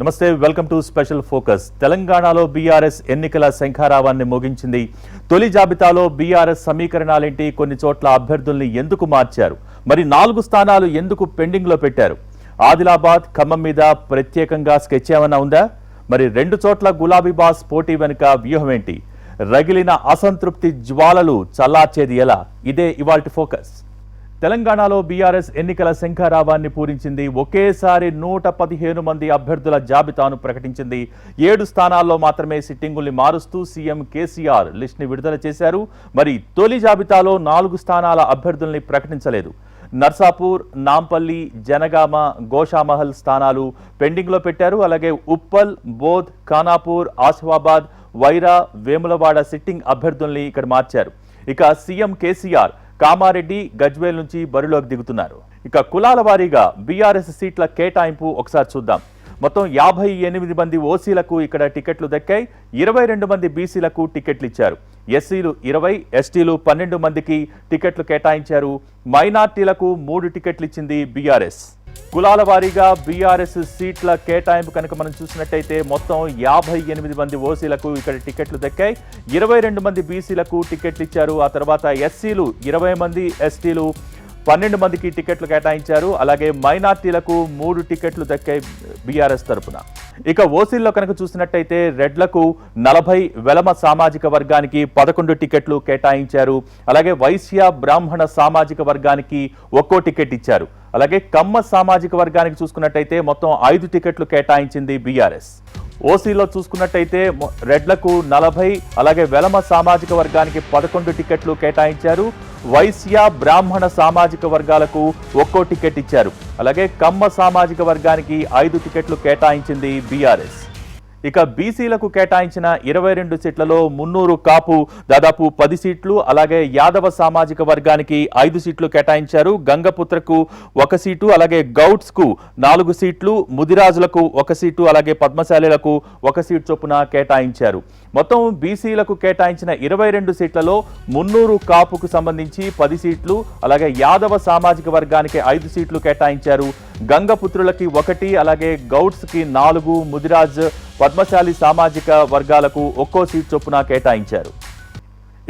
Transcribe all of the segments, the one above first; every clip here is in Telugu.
నమస్తే, వెల్కమ్ టు స్పెషల్ ఫోకస్. తెలంగాణలో బీఆర్ఎస్ ఎన్నికల శంఖారావాన్ని మోగించింది. తొలి జాబితాలో బీఆర్ఎస్ సమీకరణాలేంటి, కొన్ని చోట్ల అభ్యర్థుల్ని ఎందుకు మార్చారు, మరి 4 స్థానాలు ఎందుకు పెండింగ్ లో పెట్టారు? ఆదిలాబాద్, ఖమ్మం మీద ప్రత్యేకంగా స్కెచ్ ఏమన్నా ఉందా? మరి 2 చోట్ల గులాబీ బాస్ పోటీ వెనుక వ్యూహం ఏంటి? రగిలిన అసంతృప్తి జ్వాలలు చల్లార్చేది ఎలా? ఇదే ఇవాల్టి ఫోకస్. తెలంగాణలో బీఆర్ఎస్ ఎన్నికల శంఖారావాన్ని పూరించింది. ఒకేసారి 115 మంది అభ్యర్థుల జాబితాను ప్రకటించింది. 7 స్థానాల్లో మాత్రమే సిట్టింగుల్ని మారుస్తూ సీఎం కేసీఆర్ లిస్ట్ ని విడుదల చేశారు. మరి తొలి జాబితాలో 4 స్థానాల అభ్యర్థుల్ని ప్రకటించలేదు. నర్సాపూర్, నాంపల్లి, జనగామ, గోషామహల్ స్థానాలు పెండింగ్ లో పెట్టారు. అలాగే ఉప్పల్, బోధ్, ఖానాపూర్, ఆసిఫాబాద్, వైరా, వేములవాడ సిట్టింగ్ అభ్యర్థుల్ని ఇక్కడ మార్చారు. ఇక సీఎం కేసీఆర్ కామారెడ్డి, గజ్వేల్ నుంచి బరిలోకి దిగుతున్నారు. ఇక కులాల వారీగా బీఆర్ఎస్ సీట్ల కేటాయింపు ఒకసారి చూద్దాం. మొత్తం 58 మంది ఓసీలకు ఇక్కడ టికెట్లు దక్కాయి. 22 మంది బీసీలకు టికెట్లు ఇచ్చారు. ఎస్సీలు 20, ఎస్టీలు 12 మందికి టికెట్లు కేటాయించారు. మైనార్టీలకు 3 టికెట్లు ఇచ్చింది బీఆర్ఎస్. కులాల వారీగా బీఆర్ఎస్ సీట్ల కేటాయింపు కనుక మనం చూసినట్టయితే మొత్తం 58 మంది ఓసీలకు ఇక్కడ టికెట్లు దక్కాయి. 22 మంది బీసీలకు టికెట్లు ఇచ్చారు. ఆ తర్వాత ఎస్సీలు 20 మంది, ఎస్టీలు 12 మందికి టికెట్లు కేటాయించారు. అలాగే మైనార్టీలకు 3 టికెట్లు దక్కాయి బీఆర్ఎస్ తరఫున. ఇక ఓసీల్లో కనుక చూసినట్టయితే రెడ్లకు 40, వెలమ సామాజిక వర్గానికి 11 టికెట్లు కేటాయించారు. అలాగే వైశ్య, బ్రాహ్మణ సామాజిక వర్గానికి 1 టికెట్ ఇచ్చారు. అలాగే కమ్మ సామాజిక వర్గానికి చూసుకున్నట్టయితే మొత్తం 5 టికెట్లు కేటాయించింది బీఆర్ఎస్. ఓసీలో చూసుకున్నట్టయితే రెడ్లకు 40, అలాగే వెలమ సామాజిక వర్గానికి 11 టికెట్లు కేటాయించారు. వైశ్య, బ్రాహ్మణ సామాజిక వర్గాలకు 1 టికెట్ ఇచ్చారు. అలాగే కమ్మ సామాజిక వర్గానికి 5 టికెట్లు కేటాయించింది బీఆర్ఎస్. ఇక బీసీలకు కేటాయించిన 22 సీట్లలో మున్నూరు కాపు దాదాపు 10 సీట్లు, అలాగే యాదవ సామాజిక వర్గానికి 5 సీట్లు కేటాయించారు. గంగపుత్రకు 1 సీటు, అలాగే గౌడ్స్ కు 4 సీట్లు, ముదిరాజులకు 1 సీటు, అలాగే పద్మశాలిలకు 1 సీటు చొప్పున కేటాయించారు. మొత్తం బీసీలకు కేటాయించిన 22 సీట్లలో మున్నూరు కాపుకు సంబంధించి 10 సీట్లు, అలాగే యాదవ సామాజిక వర్గానికి 5 సీట్లు కేటాయించారు. గంగపుత్రులకి 1, అలాగే గౌడ్స్ కి 4, ముదిరాజ్, పద్మశాలి సామాజిక వర్గాలకు 1 సీట్ చొప్పున కేటాయించారు.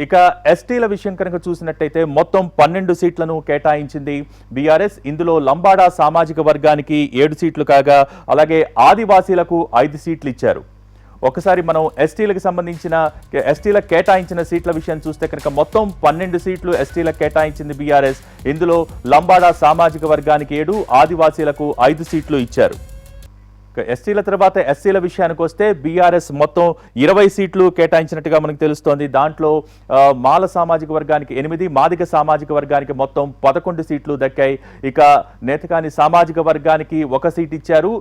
ఇక ఎస్టీల విషయం కనుక చూసినట్టయితే మొత్తం 12 సీట్లను కేటాయించింది బీఆర్ఎస్. ఇందులో లంబాడా సామాజిక వర్గానికి 7 సీట్లు కాగా, అలాగే ఆదివాసీలకు 5 సీట్లు ఇచ్చారు. ఒకసారి మనం ఎస్టీలకు సంబంధించిన ఎస్టీలకు కేటాయించిన సీట్ల విషయం చూస్తే కనుక మొత్తం 12 సీట్లు ఎస్టీలకు కేటాయించింది బీఆర్ఎస్. ఇందులో లంబాడా సామాజిక వర్గానికి 7, ఆదివాసీలకు 5 సీట్లు ఇచ్చారు. ఎస్టీల తర్వాత ఎస్సీల విషయానికి వస్తే బీఆర్ఎస్ మొత్తం 20 సీట్లు కేటాయించినట్టుగా మనకు తెలుస్తోంది. దాంట్లో మాల సామాజిక వర్గానికి 8, మాదిగ సామాజిక వర్గానికి మొత్తం 11 సీట్లు దక్కాయి. ఇక నేతకాని సామాజిక వర్గానికి 1 సీట్ ఇచ్చారు.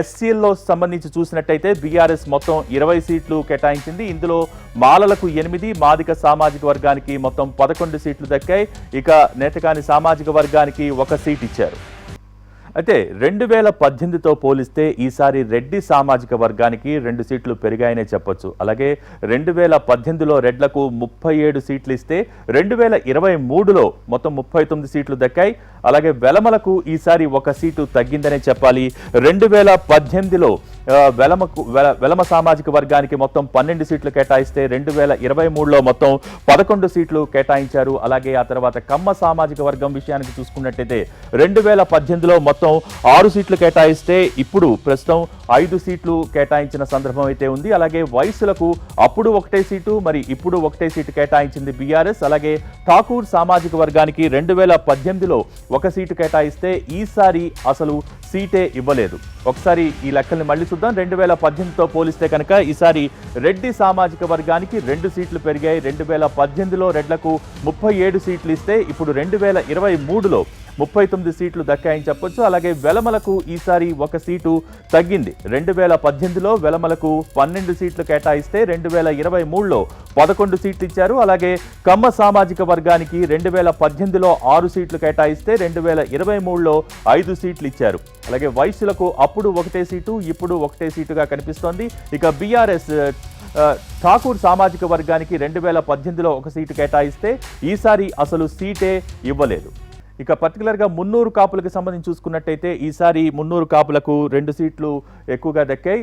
ఎస్సీల్లో సంబంధించి చూసినట్టయితే బీఆర్ఎస్ మొత్తం 20 సీట్లు కేటాయించింది. ఇందులో మాలలకు 8, మాదిగ సామాజిక వర్గానికి మొత్తం 11 సీట్లు దక్కాయి. ఇక నేతకాని సామాజిక వర్గానికి 1 సీట్ ఇచ్చారు. అయితే 2018తో పోలిస్తే ఈసారి రెడ్డి సామాజిక వర్గానికి 2 సీట్లు పెరిగాయనే చెప్పొచ్చు. అలాగే 2018లో రెడ్లకు 37 సీట్లు ఇస్తే 2023లో మొత్తం 39 సీట్లు దక్కాయి. అలాగే వెలమలకు ఈసారి 1 సీటు తగ్గిందనే చెప్పాలి. 2018లో వెలమ సామాజిక వర్గానికి మొత్తం 12 సీట్లు కేటాయిస్తే 2023లో మొత్తం 11 సీట్లు కేటాయించారు. అలాగే ఆ తర్వాత కమ్మ సామాజిక వర్గం విషయానికి చూసుకున్నట్టయితే 2018లో మొత్తం 6 సీట్లు కేటాయిస్తే ఇప్పుడు ప్రస్తుతం 5 సీట్లు కేటాయించిన సందర్భం అయితే ఉంది. అలాగే వయసులకు అప్పుడు 1 సీటు, మరి ఇప్పుడు 1 సీటు కేటాయించింది బీఆర్ఎస్. అలాగే ఠాకూర్ సామాజిక వర్గానికి 2018లో 1 సీటు కేటాయిస్తే ఈసారి అసలు సీటే ఇవ్వలేదు. ఒకసారి ఈ లెక్కల్ని మళ్ళీ చూద్దాం. 2018తో పోలిస్తే కనుక ఈసారి రెడ్డి సామాజిక వర్గానికి 2 సీట్లు పెరిగాయి. 2018లో రెడ్లకు 37 సీట్లు ఇస్తే ఇప్పుడు 2023లో 39 సీట్లు దక్కాయని చెప్పొచ్చు. అలాగే వెలమలకు ఈసారి 1 సీటు తగ్గింది. 2018లో వెలమలకు 12 సీట్లు కేటాయిస్తే 2023లో 11 సీట్లు ఇచ్చారు. అలాగే కమ్మ సామాజిక వర్గానికి 2018లో 6 సీట్లు కేటాయిస్తే 2023లో 5 సీట్లు ఇచ్చారు. అలాగే వైశ్యులకు అప్పుడు 1 సీటు, ఇప్పుడు 1 సీటుగా కనిపిస్తోంది. ఇక బీఆర్ఎస్ ఠాకూర్ సామాజిక వర్గానికి 2018లో 1 సీటు కేటాయిస్తే ఈసారి అసలు సీటే ఇవ్వలేదు. ఇక పర్టికులర్గా మున్నూరు కాపులకు సంబంధించి చూసుకున్నట్టయితే ఈసారి మున్నూరు కాపులకు 2 సీట్లు ఎక్కువగా దక్కాయి.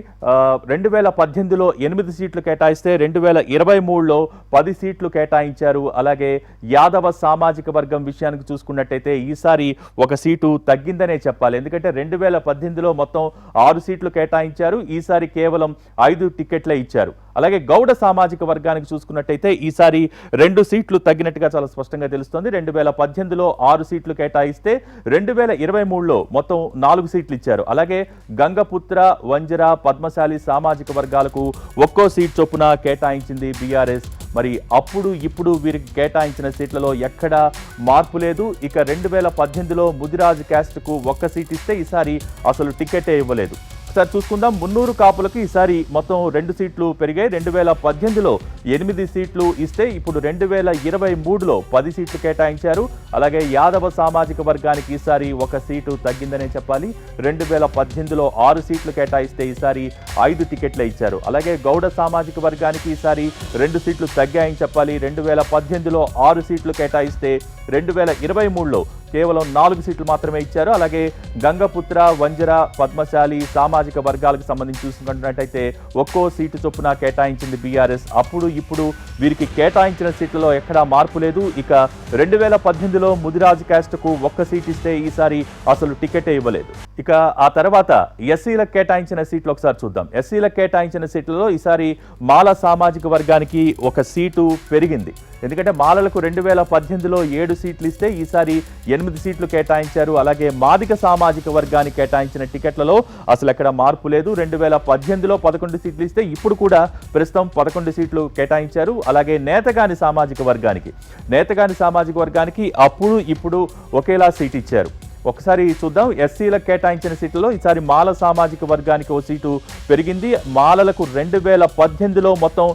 2018లో 8 సీట్లు కేటాయిస్తే 2023లో 10 సీట్లు కేటాయించారు. అలాగే యాదవ సామాజిక వర్గం విషయానికి చూసుకున్నట్టయితే ఈసారి ఒక సీటు తగ్గిందనే చెప్పాలి. ఎందుకంటే 2018లో మొత్తం 6 సీట్లు కేటాయించారు, ఈసారి కేవలం 5 టికెట్లే ఇచ్చారు. అలాగే గౌడ సామాజిక వర్గానికి చూసుకున్నట్టయితే ఈసారి 2 సీట్లు తగ్గినట్టుగా చాలా స్పష్టంగా తెలుస్తోంది. 2018లో 6 సీట్లు కేటాయిస్తే 2023లో మొత్తం 4 సీట్లు ఇచ్చారు. అలాగే గంగపుత్ర, వంజర, పద్మశాలి సామాజిక వర్గాలకు ఒక్కో సీట్ చొప్పున కేటాయించింది బీఆర్ఎస్. మరి అప్పుడు ఇప్పుడు వీరికి కేటాయించిన సీట్లలో ఎక్కడా మార్పు లేదు. ఇక 2018లో ముదిరాజ్ క్యాస్ట్కు 1 సీట్ ఇస్తే ఈసారి అసలు టికెటే ఇవ్వలేదు. ఒకసారి చూసుకుందాం. మున్నూరు కాపులకు ఈసారి మొత్తం 2 సీట్లు పెరిగాయి. 2018లో 8 సీట్లు ఇస్తే ఇప్పుడు 2023లో 10 సీట్లు కేటాయించారు. అలాగే యాదవ సామాజిక వర్గానికి ఈసారి 1 సీటు తగ్గిందనే చెప్పాలి. 2018లో 6 సీట్లు కేటాయిస్తే ఈసారి 5 టికెట్లే ఇచ్చారు. అలాగే గౌడ సామాజిక వర్గానికి ఈసారి 2 సీట్లు తగ్గాయని చెప్పాలి. 2018లో 6 సీట్లు కేటాయిస్తే 2023లో కేవలం 4 సీట్లు మాత్రమే ఇచ్చారు. అలాగే గంగపుత్ర, వంజర, పద్మశాలి సామాజిక వర్గాలకు సంబంధించి చూసుకున్నట్టయితే ఒక్కో సీటు చొప్పున కేటాయించింది బీఆర్ఎస్. అప్పుడు ఇప్పుడు వీరికి కేటాయించిన సీట్లలో ఎక్కడా మార్పు లేదు. ఇక 2018లో ముదిరాజ్ క్యాస్ట్కు 1 సీట్ ఇస్తే ఈసారి అసలు టికెటే ఇవ్వలేదు. ఇక ఆ తర్వాత ఎస్సీలకు కేటాయించిన సీట్లు ఒకసారి చూద్దాం. ఎస్సీలకు కేటాయించిన సీట్లలో ఈసారి మాల సామాజిక వర్గానికి 1 సీటు పెరిగింది. ఎందుకంటే మాలలకు 2018లో 7 సీట్లు ఇస్తే ఈసారి 8 సీట్లు కేటాయించారు. అలాగే మాదిక సామాజిక వర్గానికి కేటాయించిన టికెట్లలో అసలు ఎక్కడ మార్పు లేదు. 2018లో 11 సీట్లు ఇస్తే ఇప్పుడు కూడా ప్రస్తుతం 11 సీట్లు కేటాయించారు. అలాగే నేతగాని సామాజిక వర్గానికి అప్పుడు ఇప్పుడు ఒకేలా సీట్ ఇచ్చారు. ఒకసారి చూద్దాం. ఎస్సీలకు కేటాయించిన సీట్లలో ఈసారి మాల సామాజిక వర్గానికి 1 సీటు పెరిగింది. మాలలకు 2018లో మొత్తం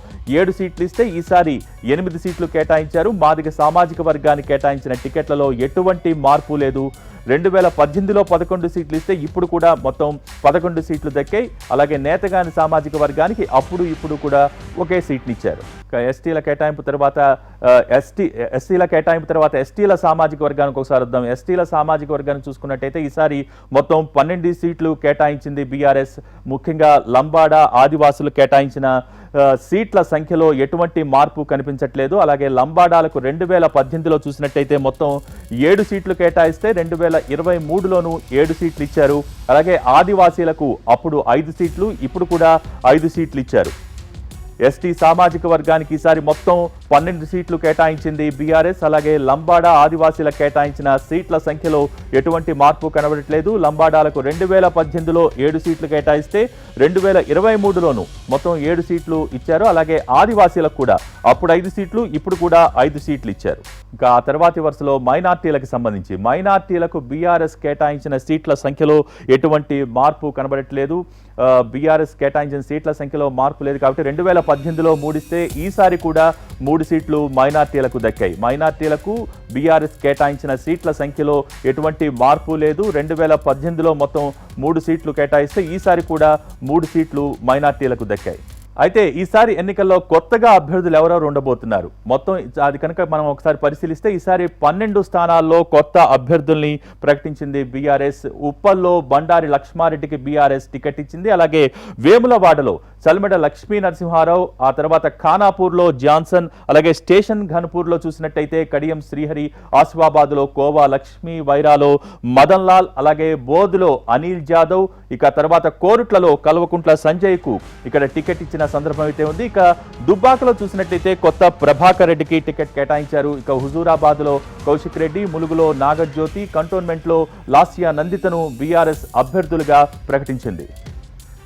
7 సీట్లు ఇస్తే ఈసారి 8 సీట్లు కేటాయించారు. మాదిగ సామాజిక వర్గానికి కేటాయించిన టికెట్లలో ఎటువంటి మార్పు లేదు. 2018లో 11 సీట్లు ఇస్తే ఇప్పుడు కూడా మొత్తం 11 సీట్లు దక్కాయి. అలాగే నేతగాని సామాజిక వర్గానికి అప్పుడు ఇప్పుడు కూడా ఒకే సీట్నిచ్చారు. ఎస్టీల కేటాయింపు తర్వాత ఎస్టీల సామాజిక వర్గానికి ఒకసారి వద్దాం. ఎస్టీల సామాజిక వర్గానికి చూసుకున్నట్టయితే ఈసారి మొత్తం 12 సీట్లు కేటాయించింది బీఆర్ఎస్. ముఖ్యంగా లంబాడ, ఆదివాసులు కేటాయించిన సీట్ల సంఖ్యలో ఎటువంటి మార్పు కనిపించట్లేదు. అలాగే లంబాడాలకు 2018లో చూసినట్టయితే మొత్తం 7 సీట్లు కేటాయిస్తే 2023లోనూ 7 సీట్లు ఇచ్చారు. అలాగే ఆదివాసీలకు అప్పుడు 5 సీట్లు, ఇప్పుడు కూడా 5 సీట్లు ఇచ్చారు. ఎస్టీ సామాజిక వర్గానికి ఈసారి మొత్తం 12 సీట్లు కేటాయించింది బీఆర్ఎస్. అలాగే లంబాడా, ఆదివాసీలకు కేటాయించిన సీట్ల సంఖ్యలో ఎటువంటి మార్పు కనబడట్లేదు. లంబాడాలకు 2018లో 7 సీట్లు కేటాయిస్తే 2023లోనూ మొత్తం 7 సీట్లు ఇచ్చారు. అలాగే ఆదివాసీలకు కూడా అప్పుడు 5 సీట్లు, ఇప్పుడు కూడా 5 సీట్లు ఇచ్చారు. ఇంకా ఆ తర్వాతి వరుసలో మైనార్టీలకు సంబంధించి మైనార్టీలకు బీఆర్ఎస్ కేటాయించిన సీట్ల సంఖ్యలో ఎటువంటి మార్పు కనబడట్లేదు. బీఆర్ఎస్ కేటాయించిన సీట్ల సంఖ్యలో మార్పు లేదు కాబట్టి 2018లో 3 ఇస్తే ఈసారి కూడా 3 సీట్లు మైనార్టీలకు దక్కాయి. మైనార్టీలకు బీఆర్ఎస్ కేటాయించిన సీట్ల సంఖ్యలో ఎటువంటి మార్పు లేదు. 2018లో మొత్తం 3 సీట్లు కేటాయిస్తే ఈసారి కూడా 3 సీట్లు మైనార్టీలకు దక్కాయి. అయితే ఈసారి ఎన్నికల్లో కొత్తగా అభ్యర్థులు ఎవరెవరు ఉండబోతున్నారు మొత్తం అది కనుక మనం ఒకసారి పరిశీలిస్తే ఈసారి 12 స్థానాల్లో కొత్త అభ్యర్థుల్ని ప్రకటించింది బీఆర్ఎస్. ఉప్పల్లో బండారి లక్ష్మారెడ్డికి బీఆర్ఎస్ టికెట్ ఇచ్చింది. అలాగే వేములవాడలో చల్మెడ లక్ష్మీ నరసింహారావు, ఆ తర్వాత ఖానాపూర్లో జాన్సన్, అలాగే స్టేషన్ ఘన్పూర్లో చూసినట్టయితే కడియం శ్రీహరి, ఆసిఫాబాద్లో కోవా లక్ష్మీ, వైరాలో మదన్ లాల్, అలాగే బోధులో అనిల్ జాదవ్, ఇక తర్వాత కోరుట్లలో కల్వకుంట్ల సంజయ్కు ఇక్కడ టికెట్ ఇచ్చిన సందర్భం అయితే ఉంది. ఇక దుబ్బాకలో చూసినట్లయితే కొత్త ప్రభాకర్ రెడ్డికి టికెట్ కేటాయించారు. ఇక హుజూరాబాద్ లో కౌశిక్ రెడ్డి, ములుగులో నాగజ్యోతి, కంటోన్మెంట్ లో లాస్యా నందితను బీఆర్ఎస్ అభ్యర్థులుగా ప్రకటించింది.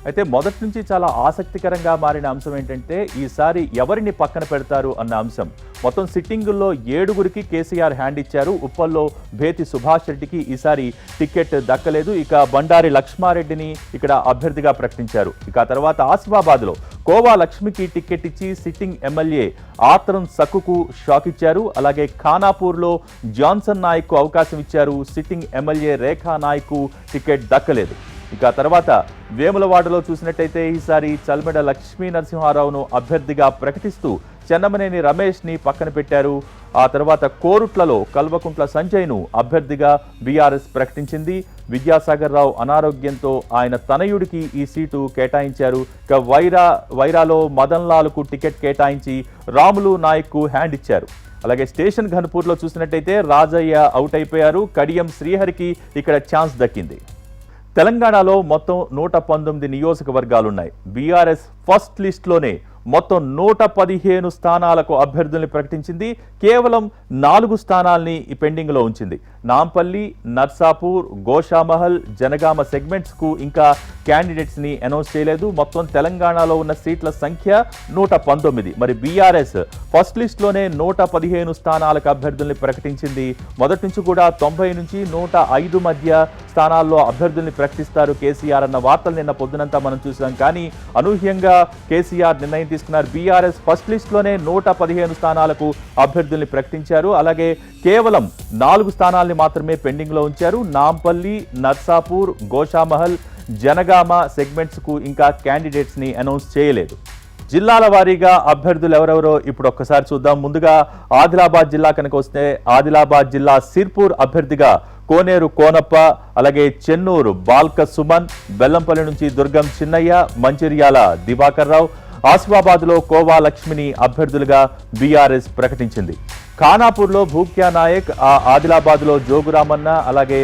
అయితే మొదటి నుంచి చాలా ఆసక్తికరంగా మారిన అంశం ఏంటంటే ఈసారి ఎవరిని పక్కన పెడతారు అన్న అంశం. మొత్తం సిట్టింగుల్లో 7గురికి కేసీఆర్ హ్యాండ్ ఇచ్చారు. ఉప్పల్లో భేతి సుభాష్ రెడ్డికి ఈసారి టికెట్ దక్కలేదు. ఇక బండారి లక్ష్మారెడ్డిని ఇక్కడ అభ్యర్థిగా ప్రకటించారు. ఇక తర్వాత ఆసిఫాబాద్లో కోవా లక్ష్మికి టికెట్ ఇచ్చి సిట్టింగ్ ఎమ్మెల్యే ఆత్రం సక్కుకు షాక్ ఇచ్చారు. అలాగే ఖానాపూర్లో జాన్సన్ నాయక్ కు అవకాశం ఇచ్చారు. సిట్టింగ్ ఎమ్మెల్యే రేఖా నాయక్ కు టికెట్ దక్కలేదు. ఇక తర్వాత వేములవాడలో చూసినట్టయితే ఈసారి చల్మెడ లక్ష్మీ నరసింహారావును అభ్యర్థిగా ప్రకటిస్తూ చెన్నమనేని రమేష్ ని పక్కన పెట్టారు. ఆ తర్వాత కోరుట్లలో కల్వకుంట్ల సంజయ్ను అభ్యర్థిగా బీఆర్ఎస్ ప్రకటించింది. విద్యాసాగర్ రావు అనారోగ్యంతో ఆయన తనయుడికి ఈ సీటు కేటాయించారు. ఇక వైరాలో మదన్ లాల్కు టికెట్ కేటాయించి రాములు నాయక్కు హ్యాండ్ ఇచ్చారు. అలాగే స్టేషన్ ఘన్పూర్లో చూసినట్టయితే రాజయ్య అవుట్ అయిపోయారు. కడియం శ్రీహరికి ఇక్కడ ఛాన్స్ దక్కింది. తెలంగాణలో మొత్తం 119 నియోజకవర్గాలున్నాయి. బీఆర్ఎస్ ఫస్ట్ లిస్ట్లోనే మొత్తం 115 స్థానాలకు అభ్యర్థుల్ని ప్రకటించింది. కేవలం 4 స్థానాల్ని పెండింగ్లో ఉంచింది. నాంపల్లి, నర్సాపూర్, గోషామహల్, జనగామ సెగ్మెంట్స్కు ఇంకా క్యాండిడేట్స్ని అనౌన్స్ చేయలేదు. మొత్తం తెలంగాణలో ఉన్న సీట్ల సంఖ్య 119. మరి బీఆర్ఎస్ ఫస్ట్ లిస్ట్లోనే 115 స్థానాలకు అభ్యర్థుల్ని ప్రకటించింది. మొదటి నుంచి కూడా 90 నుంచి 105 మధ్య స్థానాల్లో అభ్యర్థుల్ని ప్రకటిస్తారు కేసీఆర్ అన్న వార్తలు నిన్న పొద్దునంతా మనం చూసాం. కానీ అనూహ్యంగా కేసీఆర్ నిర్ణయం తీసుకున్నారు. బీఆర్ఎస్ ఫస్ట్ లిస్ట్లోనే 115 స్థానాలకు అభ్యర్థుల్ని ప్రకటించారు. అలాగే కేవలం 4 స్థానాల్ని మాత్రమే పెండింగ్లో ఉంచారు. నాంపల్లి, నర్సాపూర్, గోషామహల్, జనగామ సెగ్మెంట్స్కు ఇంకా క్యాండిడేట్స్ని అనౌన్స్ చేయలేదు. జిల్లాల వారీగా అభ్యర్థులు ఎవరెవరో ఇప్పుడు ఒక్కసారి చూద్దాం. ముందుగా ఆదిలాబాద్ జిల్లా కనుక వస్తే ఆదిలాబాద్ జిల్లా సిర్పూర్ అభ్యర్థిగా కోనేరు కోనప్ప, అలాగే చెన్నూరు బాల్క సుమన్, బెల్లంపల్లి నుంచి దుర్గం చిన్నయ్య, మంచిర్యాల దివాకర్ రావు, ఆసిఫాబాద్లో కోవా లక్ష్మిని అభ్యర్థులుగా బీఆర్ఎస్ ప్రకటించింది. ఖానాపూర్లో భూక్యా నాయక్, ఆదిలాబాద్లో జోగురామన్న, అలాగే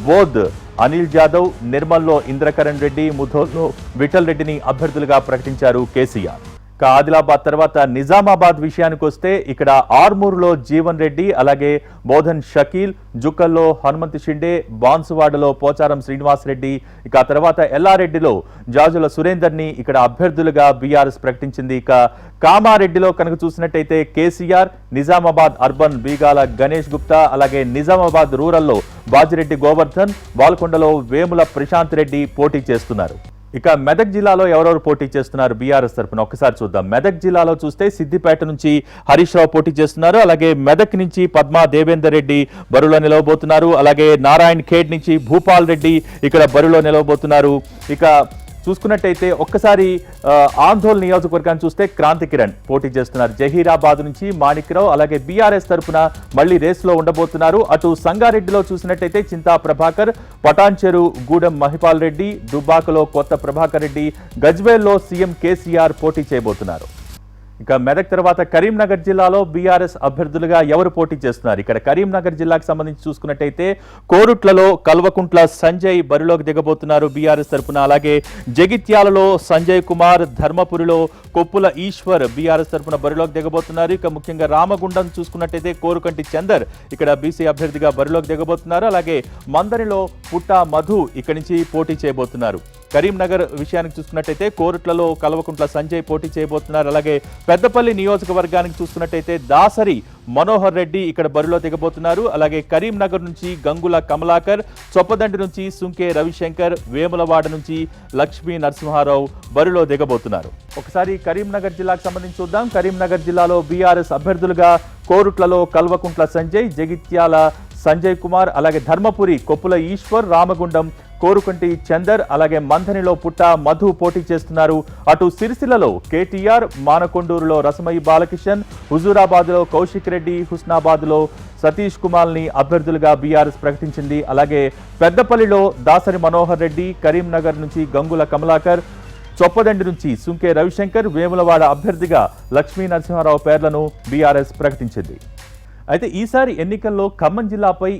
బోధ్ అనిల్ జాదవ్, నిర్మల్లో ఇంద్రకరణ్ రెడ్డి, ముధోల్లో విఠల్ రెడ్డిని అభ్యర్థులుగా ప్రకటించారు కేసీఆర్. ఆదిలాబాద్ తర్వాత నిజామాబాద్ విషయానికి వస్తే ఇక్కడ ఆర్మూర్లో జీవన్ రెడ్డి, అలాగే బోధన్ షకీల్, జుక్కల్లో హనుమంత్ షిండే, బాన్సువాడలో పోచారం శ్రీనివాసరెడ్డి, ఇక తర్వాత ఎల్లారెడ్డిలో జాజుల సురేందర్ని ఇక్కడ అభ్యర్థులుగా బీఆర్ఎస్ ప్రకటించింది. ఇక కామారెడ్డిలో కనుక చూసినట్టయితే కేసీఆర్, నిజామాబాద్ అర్బన్ బీగాల గణేష్ గుప్తా, అలాగే నిజామాబాద్ రూరల్లో బాజిరెడ్డి గోవర్ధన్, బాల్కొండలో వేముల ప్రశాంత్ రెడ్డి పోటీ చేస్తున్నారు. ఇక మెదక్ జిల్లాలో ఎవరెవరు పోటీ చేస్తున్నారు బీఆర్ఎస్ తరఫున ఒక్కసారి చూద్దాం. మెదక్ జిల్లాలో చూస్తే సిద్దిపేట నుంచి హరీష్ రావు పోటీ చేస్తున్నారు. అలాగే మెదక్ నుంచి పద్మా దేవేందర్ రెడ్డి బరిలో నిలవబోతున్నారు. అలాగే నారాయణ్ ఖేడ్ నుంచి భూపాల్ రెడ్డి ఇక్కడ బరిలో నిలవబోతున్నారు. ఇక చూసుకున్నట్టయితే ఒక్కసారి ఆందోళన నియోజకవర్గాన్ని చూస్తే క్రాంతి కిరణ్ పోటీ చేస్తున్నారు. జహీరాబాద్ నుంచి మాణిక్రావు, అలాగే బీఆర్ఎస్ తరఫున మళ్లీ రేసులో ఉండబోతున్నారు. అటు సంగారెడ్డిలో చూసినట్టయితే చింతా ప్రభాకర్, పటాన్చెరు గూడెం మహిపాల్ రెడ్డి, దుబ్బాకలో కొత్త ప్రభాకర్ రెడ్డి, గజ్వేల్లో సీఎం కేసీఆర్ పోటీ చేయబోతున్నారు. ఇక మెదక్ తర్వాత కరీంనగర్ జిల్లాలో బీఆర్ఎస్ అభ్యర్థులుగా ఎవరు పోటీ చేస్తున్నారు? ఇక్కడ కరీంనగర్ జిల్లాకు సంబంధించి చూసుకున్నట్టయితే కోరుట్లలో కల్వకుంట్ల సంజయ్ బరిలోకి దిగబోతున్నారు బీఆర్ఎస్ తరఫున. అలాగే జగిత్యాలలో సంజయ్ కుమార్, ధర్మపురిలో కొప్పుల ఈశ్వర్ బీఆర్ఎస్ తరఫున బరిలోకి దిగబోతున్నారు. ఇక ముఖ్యంగా రామగుండం చూసుకున్నట్టయితే కోరుకంటి చందర్ ఇక్కడ బీసీ అభ్యర్థిగా బరిలోకి దిగబోతున్నారు. అలాగే మందరిలో పుట్టా మధు ఇక్కడి నుంచి పోటీ చేయబోతున్నారు. కరీంనగర్ విషయానికి చూసుకున్నట్టయితే కోరుట్లలో కల్వకుంట్ల సంజయ్ పోటీ చేయబోతున్నారు. అలాగే పెద్దపల్లి నియోజకవర్గానికి చూసుకున్నట్టయితే దాసరి మనోహర్ రెడ్డి ఇక్కడ బరిలో దిగబోతున్నారు. అలాగే కరీంనగర్ నుంచి గంగుల కమలాకర్, చొప్పదండి నుంచి సుంకే రవిశంకర్, వేములవాడ నుంచి లక్ష్మీ నరసింహారావు బరిలో దిగబోతున్నారు. ఒకసారి కరీంనగర్ జిల్లాకు సంబంధించి చూద్దాం. కరీంనగర్ జిల్లాలో బీఆర్ఎస్ అభ్యర్థులుగా కోరుట్లలో కల్వకుంట్ల సంజయ్, జగిత్యాల సంజయ్ కుమార్, అలాగే ధర్మపురి కొప్పుల ఈశ్వర్, రామగుండం కోరుకంటి చందర్, అలాగే మంథనిలో పుట్ట మధు పోటీ చేస్తున్నారు. అటు సిరిసిల్లలో కేటీఆర్, మానకొండూరులో రసమయి బాలకిషన్, హుజూరాబాద్లో కౌశిక్ రెడ్డి, హుస్నాబాద్లో సతీష్ కుమార్ని అభ్యర్థులుగా బీఆర్ఎస్ ప్రకటించింది. అలాగే పెద్దపల్లిలో దాసరి మనోహర్ రెడ్డి, కరీంనగర్ నుంచి గంగుల కమలాకర్, చొప్పదండి నుంచి సుంకే రవిశంకర్, వేములవాడ అభ్యర్థిగా లక్ష్మీ నరసింహారావు పేర్లను బీఆర్ఎస్ ప్రకటించింది. అయితే ఈసారి ఎన్నికల్లో ఖమ్మం జిల్లాపై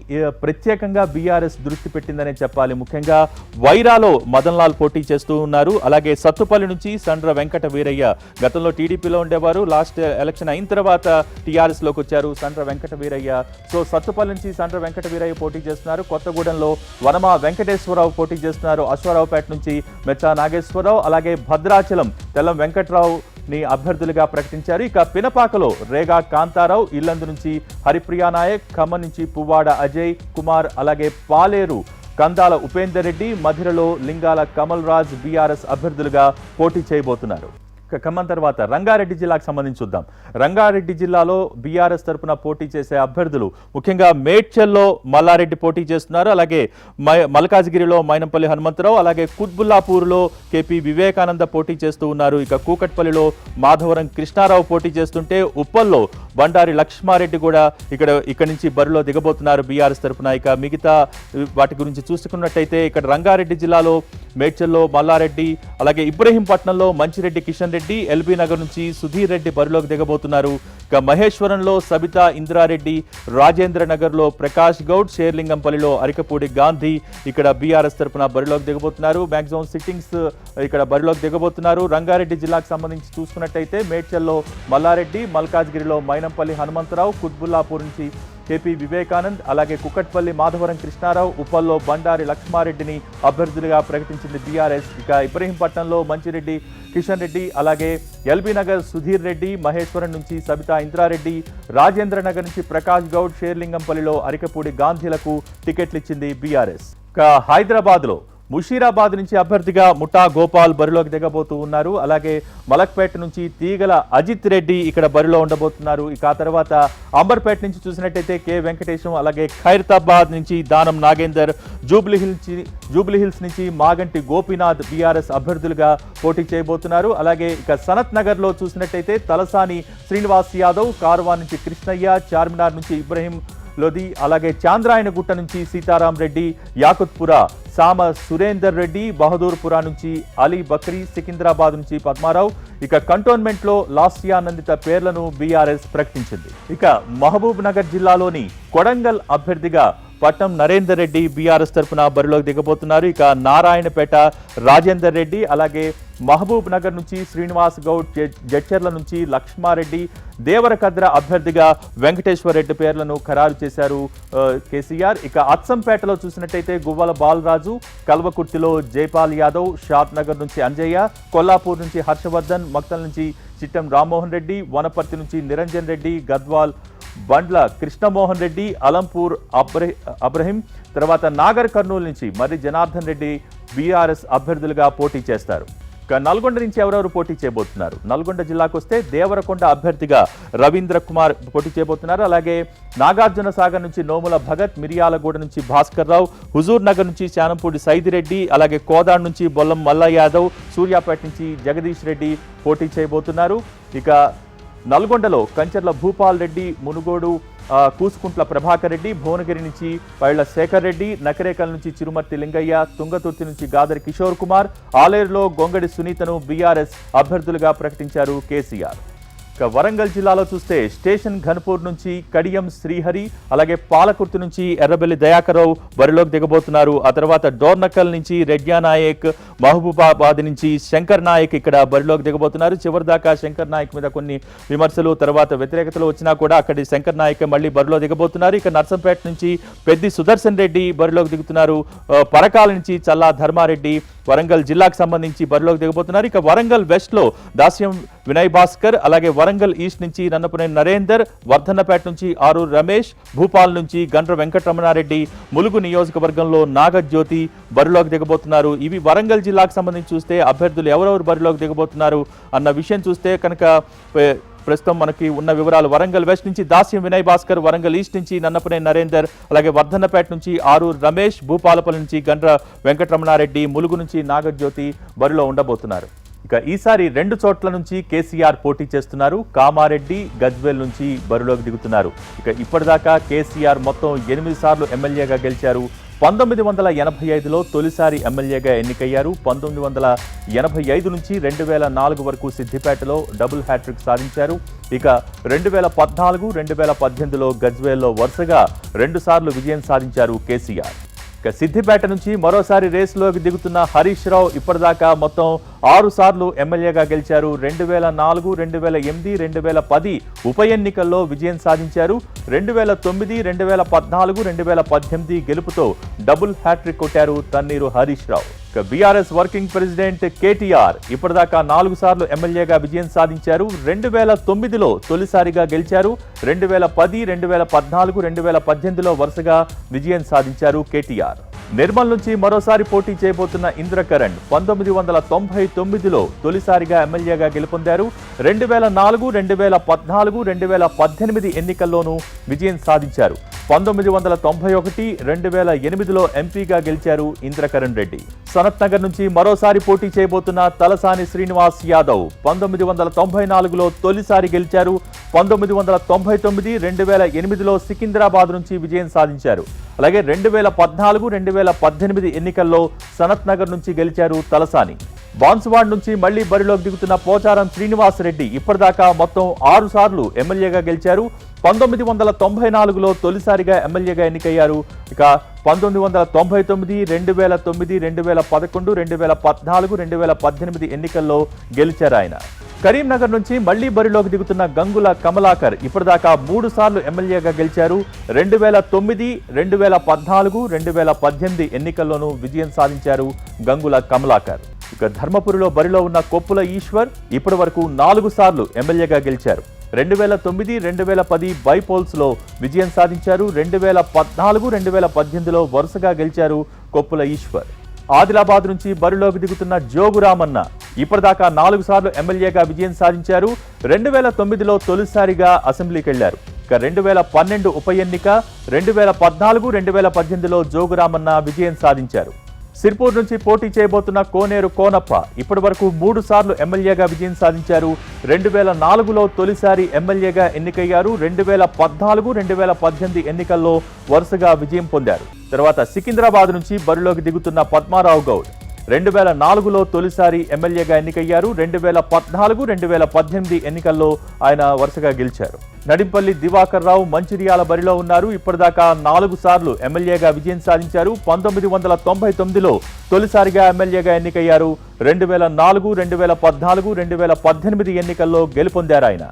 ప్రత్యేకంగా బీఆర్ఎస్ దృష్టి పెట్టిందనే చెప్పాలి. ముఖ్యంగా వైరాలో మదన్ లాల్ పోటీ చేస్తూ ఉన్నారు. అలాగే సత్తుపల్లి నుంచి సండ్ర వెంకట వీరయ్య గతంలో టీడీపీలో ఉండేవారు. లాస్ట్ ఎలక్షన్ అయిన తర్వాత టీఆర్ఎస్లోకి వచ్చారు సండ్ర వెంకట వీరయ్య. సో సత్తుపల్లి నుంచి సండ్ర వెంకట వీరయ్య పోటీ చేస్తున్నారు. కొత్తగూడెంలో వనమా వెంకటేశ్వరరావు పోటీ చేస్తున్నారు. అశ్వారావుపేట నుంచి మెచ్చా నాగేశ్వరరావు, అలాగే భద్రాచలం తెల్లం వెంకట్రావు ని అభ్యర్థులుగా ప్రకటించారు. ఇక పినపాకలో రేగా కాంతారావు, ఇల్లందు నుంచి హరిప్రియా నాయక్, ఖమ్మం నుంచి పువ్వాడ అజయ్ కుమార్, అలాగే పాలేరు కందాల ఉపేందర్ రెడ్డి, మధిరలో లింగాల కమల్ రాజ్ బీఆర్ఎస్ అభ్యర్థులుగా పోటీ చేయబోతున్నారు. ఖమ్మం తర్వాత రంగారెడ్డి జిల్లాకు సంబంధించి చూద్దాం. రంగారెడ్డి జిల్లాలో బీఆర్ఎస్ తరపున పోటీ చేసే అభ్యర్థులు ముఖ్యంగా మేడ్చల్లో మల్లారెడ్డి పోటీ చేస్తున్నారు. అలాగే మల్కాజ్గిరిలో మైనంపల్లి హనుమంతరావు, అలాగే కుత్బుల్లాపూర్లో కేపీ వివేకానంద పోటీ చేస్తూ ఉన్నారు. ఇక కూకట్పల్లిలో మాధవరం కృష్ణారావు పోటీ చేస్తుంటే ఉప్పల్లో బండారి లక్ష్మారెడ్డి కూడా ఇక్కడ నుంచి బరిలో దిగబోతున్నారు బీఆర్ఎస్ తరపున. ఇక మిగతా వాటి గురించి చూసుకున్నట్టయితే ఇక్కడ రంగారెడ్డి జిల్లాలో మేడ్చల్లో మల్లారెడ్డి, అలాగే ఇబ్రహీంపట్నంలో మంచిరెడ్డి కిషన్ రెడ్డి, ఎల్బీ నగర్ నుంచి సుధీర్ రెడ్డి బరిలోకి దిగబోతున్నారు. ఇక మహేశ్వరంలో సబితా ఇంద్రారెడ్డి, రాజేంద్ర నగర్లో ప్రకాష్ గౌడ్, షేర్లింగంపల్లిలో అరికపూడి గాంధీ ఇక్కడ బీఆర్ఎస్ తరపున బరిలోకి దిగబోతున్నారు. మ్యాక్సిమం సిట్టింగ్స్ ఇక్కడ బరిలోకి దిగబోతున్నారు. రంగారెడ్డి జిల్లాకు సంబంధించి చూసుకున్నట్టయితే మేడ్చల్లో మల్లారెడ్డి, మల్కాజ్గిరిలో మైనంపల్లి హనుమంతరావు, కుత్బుల్లాపూర్ నుంచి కేపీ వివేకానంద్, అలాగే కుకట్పల్లి మాధవరం కృష్ణారావు, ఉప్పల్లో బండారి లక్ష్మారెడ్డిని అభ్యర్థులుగా ప్రకటించింది బీఆర్ఎస్. ఇక ఇబ్రహీంపట్నంలో మంచిరెడ్డి కిషన్ రెడ్డి, అలాగే ఎల్బీ నగర్ సుధీర్ రెడ్డి, మహేశ్వరం నుంచి సబితా ఇంద్రారెడ్డి, రాజేంద్ర నగర్ నుంచి ప్రకాష్ గౌడ్, షేర్లింగంపల్లిలో అరికపూడి గాంధీలకు టికెట్లు ఇచ్చింది బీఆర్ఎస్. ఇక హైదరాబాద్లో ముషీరాబాద్ నుంచి అభ్యర్థిగా ముఠా గోపాల్ బరిలోకి దిగబోతూ ఉన్నారు. అలాగే మలక్పేట నుంచి తీగల అజిత్ రెడ్డి ఇక్కడ బరిలో ఉండబోతున్నారు. ఇక ఆ తర్వాత అంబర్పేట నుంచి చూసినట్టయితే కె వెంకటేశం, అలాగే ఖైరతాబాద్ నుంచి దానం నాగేందర్, జూబ్లీహిల్స్ నుంచి మాగంటి గోపీనాథ్ బీఆర్ఎస్ అభ్యర్థులుగా పోటీ చేయబోతున్నారు. అలాగే ఇక సనత్ నగర్లో చూసినట్టయితే తలసాని శ్రీనివాస్ యాదవ్, కార్వాన్ నుంచి కృష్ణయ్య, చార్మినార్ నుంచి ఇబ్రహీం లోది, అలాగే చాంద్రాయనగుట్ట నుంచి సీతారాం రెడ్డి, యాకుత్పుర సామ సురేందర్ రెడ్డి, బహదూర్పురా నుంచి అలీ బక్రీ, సికింద్రాబాద్ నుంచి పద్మారావు. ఇక కంటోన్మెంట్లో లాస్యానందిత పేర్లను బీఆర్ఎస్ ప్రకటించింది. ఇక మహబూబ్ నగర్ జిల్లాలోని కొడంగల్ అభ్యర్థిగా పట్నం నరేందర్ రెడ్డి బీఆర్ఎస్ తరఫున బరిలోకి దిగబోతున్నారు. ఇక నారాయణపేట రాజేందర్ రెడ్డి, అలాగే మహబూబ్ నగర్ నుంచి శ్రీనివాస్ గౌడ్, జడ్చర్ల నుంచి లక్ష్మారెడ్డి, దేవరకద్ర అభ్యర్థిగా వెంకటేశ్వర్ రెడ్డి పేర్లను ఖరారు చేశారు కేసీఆర్. ఇక అచ్చంపేటలో చూసినట్టయితే గువ్వల బాలరాజు, కల్వకుర్తిలో జైపాల్ యాదవ్, షాద్ నగర్ నుంచి అంజయ్య, కొల్లాపూర్ నుంచి హర్షవర్ధన్, మక్తల్ నుంచి చిట్టం రామ్మోహన్ రెడ్డి, వనపర్తి నుంచి నిరంజన్ రెడ్డి, గద్వాల్ బండ్ల కృష్ణమోహన్ రెడ్డి, అలంపూర్ అబ్రహీం, తర్వాత నాగర్ కర్నూలు నుంచి మర్రి జనార్దన్ రెడ్డి బీఆర్ఎస్ అభ్యర్థులుగా పోటీ చేస్తారు. ఇక నల్గొండ నుంచి ఎవరెవరు పోటీ చేయబోతున్నారు? నల్గొండ జిల్లాకు వస్తే దేవరకొండ అభ్యర్థిగా రవీంద్ర కుమార్ పోటీ చేయబోతున్నారు. అలాగే నాగార్జున సాగర్ నుంచి నోముల భగత్, మిరియాలగూడ నుంచి భాస్కర్ రావు, హుజూర్ నగర్ నుంచి శానంపూడి సైదిరెడ్డి, అలాగే కోదాడ్ నుంచి బొల్లం మల్ల యాదవ్, సూర్యాపేట నుంచి జగదీష్ రెడ్డి పోటీ చేయబోతున్నారు. ఇక నల్గొండలో కంచర్ల భూపాల్ రెడ్డి, మునుగోడు కూసుకుంట్ల ప్రభాకర్ రెడ్డి, భువనగిరి నుంచి పైళ్ల శేఖర్ రెడ్డి, నకరేకల్ నుంచి చిరుమర్తి లింగయ్య, తుంగతుర్తి నుంచి గాదరి కిషోర్ కుమార్, ఆలేరులో గొంగడి సునీతను బీఆర్ఎస్ అభ్యర్థులుగా ప్రకటించారు కేసీఆర్. ఇక వరంగల్ జిల్లాలో చూస్తే స్టేషన్ ఘన్పూర్ నుంచి కడియం శ్రీహరి, అలాగే పాలకుర్తి నుంచి ఎర్రబెల్లి దయాకరావు బరిలోకి దిగబోతున్నారు. ఆ తర్వాత డోర్నకల్ నుంచి రెడ్యా నాయక్, మహబూబాబాద్ నుంచి శంకర్ నాయక్ ఇక్కడ బరిలోకి దిగబోతున్నారు. చివరిదాకా శంకర్ నాయక్ మీద కొన్ని విమర్శలు, తర్వాత వ్యతిరేకతలు వచ్చినా కూడా అక్కడి శంకర్ నాయక్ మళ్ళీ బరిలో దిగబోతున్నారు. ఇక నర్సంపేట నుంచి పెద్ది సుదర్శన్ రెడ్డి బరిలోకి దిగుతున్నారు. పరకాల నుంచి చల్లా ధర్మారెడ్డి వరంగల్ జిల్లాకు సంబంధించి బరిలోకి దిగబోతున్నారు. ఇక వరంగల్ వెస్ట్ లో దాస్యం వినయ్ భాస్కర్, అలాగే వరంగల్ ఈస్ట్ నుంచి నన్నపునేని నరేందర్, వర్ధన్నపేట నుంచి ఆరూరు రమేష్, భూపాల్ నుంచి గండ్ర వెంకటరమణారెడ్డి, ములుగు నియోజకవర్గంలో నాగజ్యోతి బరిలోకి దిగబోతున్నారు. ఇవి వరంగల్ జిల్లాకు సంబంధించి చూస్తే అభ్యర్థులు ఎవరెవరు బరిలోకి దిగబోతున్నారు అన్న విషయం చూస్తే కనుక ప్రస్తుతం మనకి ఉన్న వివరాలు: వరంగల్ వెస్ట్ నుంచి దాస్యం వినయ్ భాస్కర్, వరంగల్ ఈస్ట్ నుంచి నన్నపునేని నరేందర్, అలాగే వర్ధన్నపేట నుంచి ఆరూరు రమేష్, భూపాలపల్లి నుంచి గండ్ర వెంకటరమణారెడ్డి, ములుగు నుంచి నాగజ్యోతి బరిలో ఉండబోతున్నారు. ఇక ఈసారి 2 చోట్ల నుంచి కేసీఆర్ పోటీ చేస్తున్నారు. కామారెడ్డి, గజ్వేల్ నుంచి బరిలోకి దిగుతున్నారు. ఇక ఇప్పటిదాకా కేసీఆర్ మొత్తం 8 సార్లు ఎమ్మెల్యేగా గెలిచారు. 1985లో తొలిసారి ఎమ్మెల్యేగా ఎన్నికయ్యారు. 1985 నుంచి 2004 వరకు సిద్దిపేటలో డబుల్ హ్యాట్రిక్ సాధించారు. ఇక 2014, 2018లో గజ్వేల్లో వరుసగా 2 సార్లు విజయం సాధించారు కేసీఆర్. ఇక సిద్దిపేట నుంచి మరోసారి రేసులోకి దిగుతున్న హరీష్ రావు ఇప్పటిదాకా మొత్తం 6 సార్లు ఎమ్మెల్యేగా గెలిచారు. 2004, 2008, 2010 ఉప ఎన్నికల్లో విజయం సాధించారు. 2009, 2014, 2018 గెలుపుతో డబుల్ హ్యాట్రిక్ కొట్టారు తన్నీరు హరీష్ రావు. ఇక బీఆర్ఎస్ వర్కింగ్ ప్రెసిడెంట్ కేటీఆర్ ఇప్పటిదాకా 4 సార్లు ఎమ్మెల్యేగా విజయం సాధించారు. 2009లో తొలిసారిగా గెలిచారు. 2010, 2014, 2018లో వరుసగా విజయం సాధించారు కేటీఆర్. నిర్మల్ నుంచి మరోసారి పోటీ చేయబోతున్న ఇంద్రకరణ్ 1999లో తొలిసారిగా ఎమ్మెల్యేగా గెలుపొందారు. 2004, 2014, 2018 ఎన్నికల్లోనూ విజయం సాధించారు. 1991, 2008లో ఎంపీగా గెలిచారు ఇంద్రకరణ్ రెడ్డి. సనత్ నగర్ నుంచి మరోసారి పోటీ చేయబోతున్న తలసాని శ్రీనివాస్ యాదవ్ 1994లో తొలిసారి గెలిచారు. 1999, 2008లో సికింద్రాబాద్ నుంచి విజయం సాధించారు. అలాగే 2014, 2018 ఎన్నికల్లో సనత్ నగర్ నుంచి గెలిచారు తలసాని. బాన్సువాడ్ నుంచి మళ్లీ బరిలోకి దిగుతున్న పోచారం శ్రీనివాస్ రెడ్డి ఇప్పటిదాకా మొత్తం 6 సార్లు ఎమ్మెల్యేగా గెలిచారు. 1994లో తొలిసారిగా ఎమ్మెల్యేగా ఎన్నికయ్యారు. ఇక 1999, 2009, 2011, 2014, 2018 ఎన్నికల్లో గెలిచారు ఆయన. కరీంనగర్ నుంచి మళ్లీ బరిలోకి దిగుతున్న గంగుల కమలాకర్ ఇప్పటిదాకా 3 సార్లు ఎమ్మెల్యేగా గెలిచారు. 2009, 2014, 2018 ఎన్నికల్లోనూ విజయం సాధించారు గంగుల కమలాకర్. ఇక ధర్మపురిలో బరిలో ఉన్న కొప్పుల ఈశ్వర్ ఇప్పటి వరకు 4 సార్లు ఎమ్మెల్యేగా గెలిచారు. 2009, 2010 బైపోల్స్ లో విజయం సాధించారు. 2014, 2018లో వరుసగా గెలిచారు కొప్పుల ఈశ్వర్. ఆదిలాబాద్ నుంచి బరిలోకి దిగుతున్న జోగురామన్న ఇప్పటిదాకా 4 సార్లు ఎమ్మెల్యేగా విజయం సాధించారు. 2009లో తొలిసారిగా అసెంబ్లీకి వెళ్లారు. ఇక 2012 ఉప ఎన్నిక, 2014, 2018లో జోగురామన్న విజయం సాధించారు. సిర్పూర్ నుంచి పోటీ చేయబోతున్న కోనేరు కోనప్ప ఇప్పటి వరకు 3 సార్లు ఎమ్మెల్యేగా విజయం సాధించారు. 2004లో తొలిసారి ఎమ్మెల్యేగా ఎన్నికయ్యారు. 2014, 2018 ఎన్నికల్లో వరుసగా విజయం పొందారు. తర్వాత సికింద్రాబాద్ నుంచి బరిలోకి దిగుతున్న పద్మారావు గౌడ్ 2004లో తొలిసారి ఎమ్మెల్యేగా ఎన్నికయ్యారు. 2014, 2018 ఎన్నికల్లో ఆయన వరుసగా గెలిచారు. నడింపల్లి దివాకర్ రావు మంచిర్యాల బరిలో ఉన్నారు. ఇప్పటిదాకా 4 సార్లు ఎమ్మెల్యేగా విజయం సాధించారు. 1999లో తొలిసారిగా ఎమ్మెల్యేగా ఎన్నికయ్యారు. 2004, 2014, 2018 ఎన్నికల్లో గెలుపొందారు ఆయన.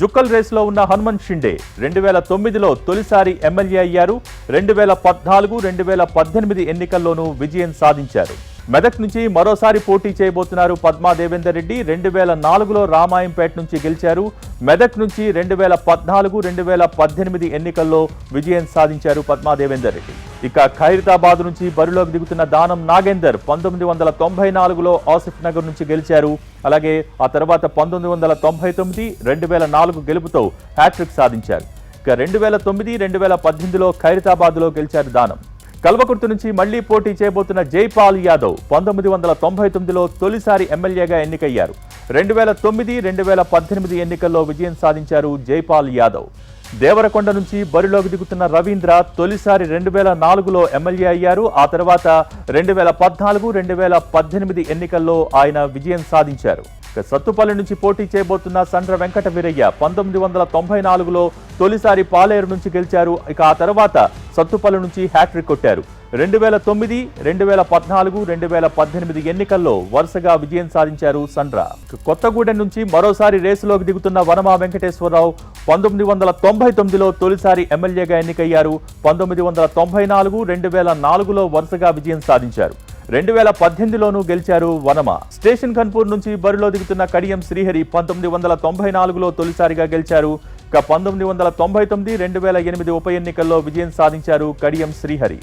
జుక్కల్ రేసులో ఉన్న హనుమంత్ షిండే 2009లో తొలిసారి ఎమ్మెల్యే అయ్యారు. 2014, 2018 ఎన్నికల్లోనూ విజయం సాధించారు. మెదక్ నుంచి మరోసారి పోటీ చేయబోతున్నారు పద్మా దేవేందర్ రెడ్డి. 2004లో రామాయంపేట నుంచి గెలిచారు. మెదక్ నుంచి 2014, 2018 ఎన్నికల్లో విజయం సాధించారు పద్మా దేవేందర్ రెడ్డి. ఇక ఖైరతాబాద్ నుంచి బరిలోకి దిగుతున్న దానం నాగేందర్ 1994లో ఆసిఫ్ నగర్ నుంచి గెలిచారు. అలాగే ఆ తర్వాత 1999, 2004 గెలుపుతో హ్యాట్రిక్ సాధించారు. ఇక 2009, 2018లో ఖైరతాబాద్లో గెలిచారు దానం. కల్వకుర్తి నుంచి మళ్లీ పోటీ చేయబోతున్న జైపాల్ యాదవ్ 1999లో తొలిసారి ఎమ్మెల్యేగా ఎన్నికయ్యారు. 2009, 2018 ఎన్నికల్లో విజయం సాధించారు జైపాల్ యాదవ్. దేవరకొండ నుంచి బరిలోకి దిగుతున్న రవీంద్ర తొలిసారి 2004లో ఎమ్మెల్యే అయ్యారు. ఆ తర్వాత 2014, 2018 ఎన్నికల్లో ఆయన విజయం సాధించారు. సత్తుపల్లి నుంచి పోటీ చేయబోతున్న సండ్ర వెంకట వీరయ్య 1994లో తొలిసారి పాలేరు నుంచి గెలిచారు. ఇక ఆ తర్వాత సత్తుపల్లి నుంచి హ్యాట్రిక్ కొట్టారు. 2009, 2014, 2018 ఎన్నికల్లో వరుసగా విజయం సాధించారు సండ్ర. కొత్తగూడెం నుంచి మరోసారి రేసులోకి దిగుతున్న వనమా వెంకటేశ్వరరావు 1999లో తొలిసారి ఎమ్మెల్యేగా ఎన్నికయ్యారు. 1994, 2004లో వరుసగా విజయం సాధించారు. 2018లోనూ గెలిచారు వనమ. స్టేషన్ కన్పూర్ నుంచి బరిలో దిగుతున్న కడియం శ్రీహరి 1994లో తొలిసారిగా గెలిచారు. ఇక 1999, 2008 ఉప ఎన్నికల్లో విజయం సాధించారు కడియం శ్రీహరి.